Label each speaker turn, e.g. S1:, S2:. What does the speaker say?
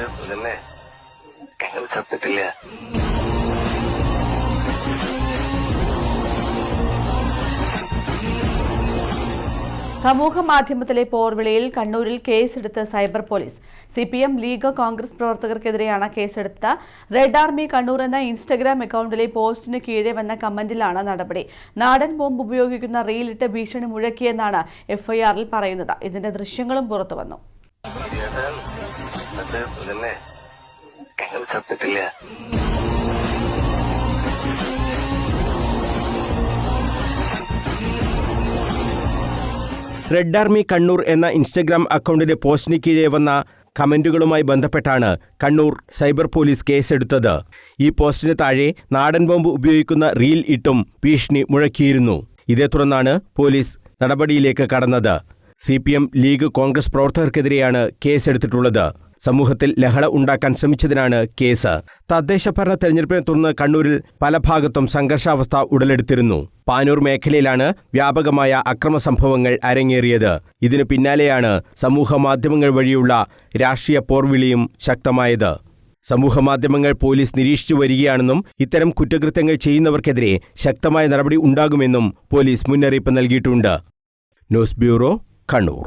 S1: ഇതല്ലേ ഞങ്ങൾ ചത്തിട്ടില്ല.
S2: സമൂഹ മാധ്യമത്തിലെ പോർവിളിയിൽ കണ്ണൂരിൽ കേസെടുത്ത് cyber police. CPM League Congress പ്രവർത്തകർക്കെതിരെയാണ് കേസെടുത്ത. റെഡ് ആർമി കണ്ണൂർ എന്ന ഇൻസ്റ്റഗ്രാം അക്കൗണ്ടിലെ പോസ്റ്റിന് കീഴെ വന്ന കമന്റിലാണ് നടപടി. നാടൻ ബോംബ് ഉപയോഗിക്കുന്ന റീലിട്ട് ഭീഷണി മുഴക്കിയെന്നാണ് FIR-ൽ പറയുന്നത്. ഇതിന്റെ ദൃശ്യങ്ങളും പുറത്തുവന്നു.
S1: ഇതല്ലേ ഞങ്ങൾ ചത്തിട്ടില്ല.
S3: റെഡ് ആർമി കണ്ണൂർ എന്ന ഇൻസ്റ്റഗ്രാം അക്കൗണ്ടിന്റെ പോസ്റ്റിന് കീഴെ വന്ന കമന്റുകളുമായി ബന്ധപ്പെട്ടാണ് കണ്ണൂർ സൈബർ പോലീസ് കേസെടുത്തത്. ഈ പോസ്റ്റിന് താഴെ നാടൻ ബോംബ് ഉപയോഗിക്കുന്ന റീൽ ഇട്ടും ഭീഷണി മുഴക്കിയിരുന്നു. ഇതേ തുടർന്നാണ് പോലീസ് നടപടിയിലേക്ക് കടന്നത്. CPM ലീഗ് കോൺഗ്രസ് പ്രവർത്തകർക്കെതിരെയാണ് കേസെടുത്തിട്ടുള്ളത്. സമൂഹത്തിൽ ലഹള ഉണ്ടാക്കാൻ ശ്രമിച്ചതിനാണ് കേസ്. തദ്ദേശ ഭരണ തെരഞ്ഞെടുപ്പിനെ തുടർന്ന് കണ്ണൂരിൽ പല ഭാഗത്തും സംഘർഷാവസ്ഥ ഉടലെടുത്തിരുന്നു. പാനൂർ മേഖലയിലാണ് വ്യാപകമായ അക്രമ സംഭവങ്ങൾ അരങ്ങേറിയത്. ഇതിനു പിന്നാലെയാണ് സമൂഹമാധ്യമങ്ങൾ വഴിയുള്ള രാഷ്ട്രീയ പോർവിളിയും ശക്തമായത്. സമൂഹമാധ്യമങ്ങൾ പോലീസ് നിരീക്ഷിച്ചു വരികയാണെന്നും ഇത്തരം കുറ്റകൃത്യങ്ങൾ ചെയ്യുന്നവർക്കെതിരെ ശക്തമായ നടപടി ഉണ്ടാകുമെന്നും പോലീസ് മുന്നറിയിപ്പ് നൽകിയിട്ടുണ്ട്. News bureau, Kannur.